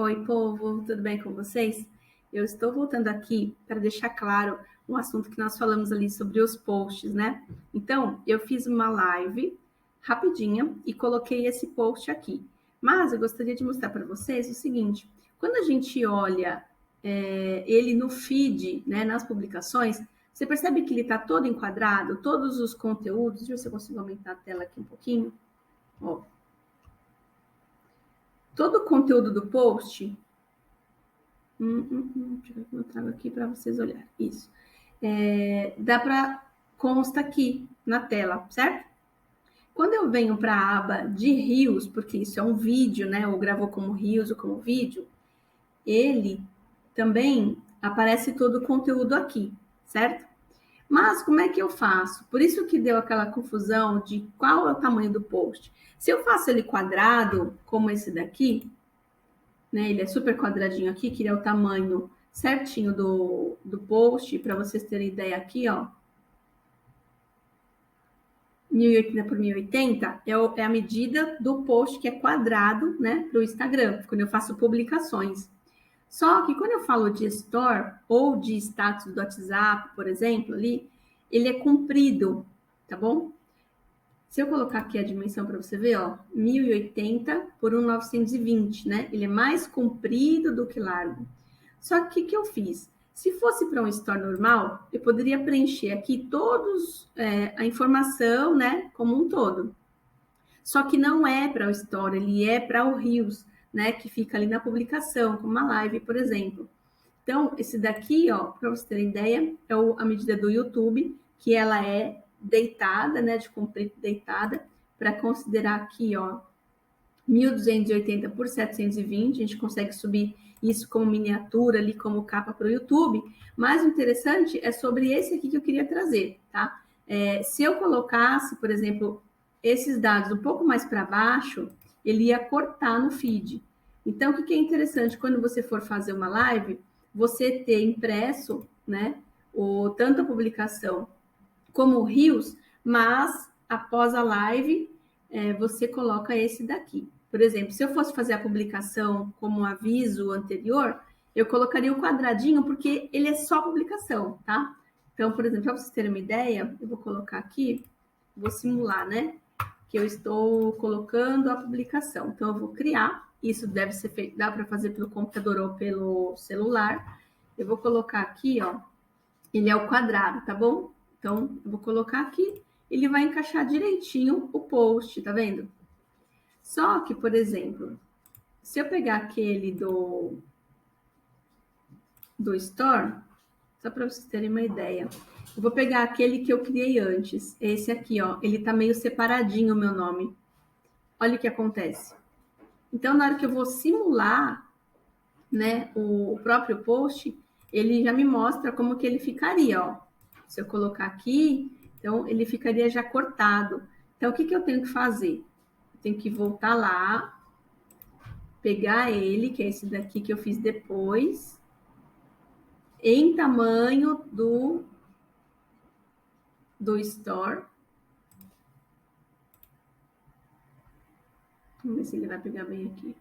Oi, povo, tudo bem com vocês? Eu estou voltando aqui para deixar claro um assunto que nós falamos ali sobre os posts, né? Então, eu fiz uma live rapidinha e coloquei esse post aqui. Mas eu gostaria de mostrar para vocês o seguinte: quando a gente olha ele no feed, né, nas publicações, você percebe que ele está todo enquadrado, todos os conteúdos. Deixa eu ver se eu consigo aumentar a tela aqui um pouquinho. Ó, todo o conteúdo do post. Deixa eu ver como eu trago aqui para vocês olharem. Isso. Dá para consta aqui na tela, certo? Quando eu venho para a aba de Reels, porque isso é um vídeo, né? Ou gravou como Reels ou como vídeo, ele também aparece todo o conteúdo aqui, certo? Mas como é que eu faço? Por isso que deu aquela confusão de qual é o tamanho do post. Se eu faço ele quadrado, como esse daqui, né? Ele é super quadradinho aqui, que ele é o tamanho certinho do post, para vocês terem ideia aqui, ó. 1080 por 1080 é a medida do post que é quadrado, né, para o Instagram, quando eu faço publicações. Só que quando eu falo de store ou de status do WhatsApp, por exemplo, ali, ele é comprido, tá bom? Se eu colocar aqui a dimensão para você ver, ó, 1080 por 1920, né? Ele é mais comprido do que largo. Só que o que eu fiz? Se fosse para um store normal, eu poderia preencher aqui todos a informação, né, como um todo. Só que não é para o store, ele é para o Reels, né, que fica ali na publicação, como uma live, por exemplo. Então, esse daqui, ó, para vocês terem ideia, é a medida do YouTube, que ela é deitada, né, de comprido deitada, para considerar aqui, ó, 1280 por 720, a gente consegue subir isso como miniatura ali, como capa para o YouTube, mas o interessante é sobre esse aqui que eu queria trazer, tá? Se eu colocasse, por exemplo, esses dados um pouco mais para baixo, ele ia cortar no feed. Então, o que é interessante quando você for fazer uma live, você ter impresso, né, tanto a publicação como o Reels, mas após a live, você coloca esse daqui. Por exemplo, se eu fosse fazer a publicação como um aviso anterior, eu colocaria o quadradinho, porque ele é só publicação, tá? Então, por exemplo, para vocês terem uma ideia, eu vou colocar aqui, vou simular, né? Que eu estou colocando a publicação. Então, eu vou criar, isso deve ser feito, dá para fazer pelo computador ou pelo celular. Eu vou colocar aqui, ó, ele é o quadrado, tá bom? Então, eu vou colocar aqui, ele vai encaixar direitinho o post, tá vendo? Só que, por exemplo, se eu pegar aquele do Store, só para vocês terem uma ideia, eu vou pegar aquele que eu criei antes, esse aqui, ó, ele tá meio separadinho o meu nome. Olha o que acontece. Então, na hora que eu vou simular, né, o próprio post, ele já me mostra como que ele ficaria, ó. Se eu colocar aqui, então ele ficaria já cortado. Então, o que eu tenho que fazer? Eu tenho que voltar lá, pegar ele, que é esse daqui que eu fiz depois, em tamanho do Store. Vamos ver se ele vai pegar bem aqui.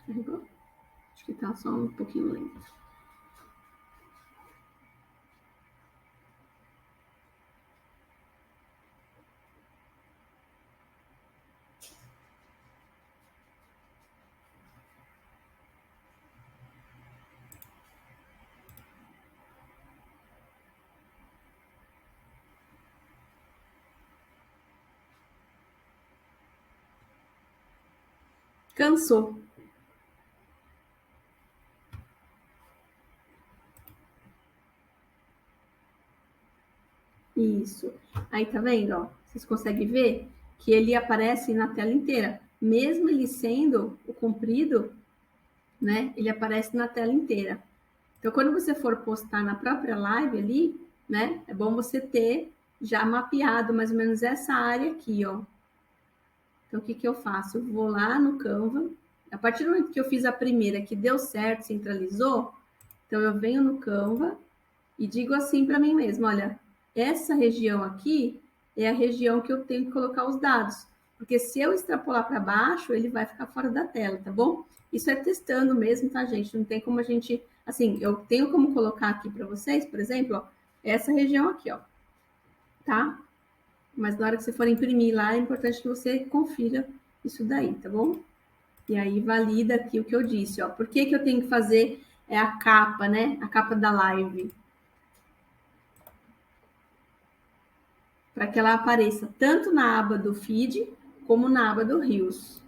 Carregou? Acho que tá só um pouquinho lento. Cansou. Isso. Aí tá vendo, ó? Vocês conseguem ver que ele aparece na tela inteira. Mesmo ele sendo o comprido, né? Ele aparece na tela inteira. Então, quando você for postar na própria live ali, né? É bom você ter já mapeado mais ou menos essa área aqui, ó. Então, o que eu faço? Eu vou lá no Canva. A partir do momento que eu fiz a primeira, que deu certo, centralizou, então eu venho no Canva e digo assim para mim mesma, olha, essa região aqui é a região que eu tenho que colocar os dados. Porque se eu extrapolar para baixo, ele vai ficar fora da tela, tá bom? Isso é testando mesmo, tá, gente? Não tem como a gente... Assim, eu tenho como colocar aqui para vocês, por exemplo, ó, essa região aqui, ó. Tá? Mas na hora que você for imprimir lá, é importante que você confira isso daí, tá bom? E aí valida aqui o que eu disse, ó. Por que que eu tenho que fazer a capa, né? A capa da live. Para que ela apareça tanto na aba do feed, como na aba do Reels.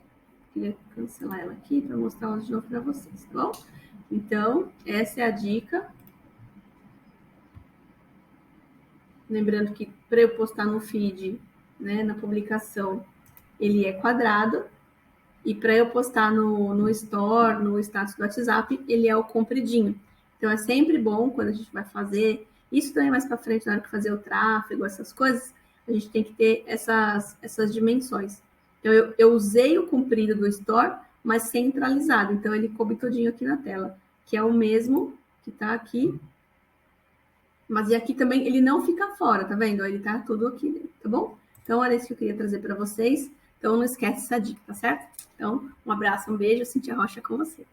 Queria cancelar ela aqui para mostrar ela de novo para vocês, tá bom? Então, essa é a dica. Lembrando que para eu postar no feed, né, na publicação, ele é quadrado. E para eu postar no Store, no status do WhatsApp, ele é o compridinho. Então, é sempre bom quando a gente vai fazer. Isso também mais para frente, na hora que fazer o tráfego, essas coisas, a gente tem que ter essas dimensões. Então, eu usei o comprido do Store, mas centralizado. Então, ele coube todinho aqui na tela, que é o mesmo que está aqui. Mas e aqui também ele não fica fora, tá vendo? Ele tá tudo aqui dentro, tá bom? Então, era isso que eu queria trazer para vocês. Então, não esquece essa dica, tá certo? Então, um abraço, um beijo. Cintia Rocha com você.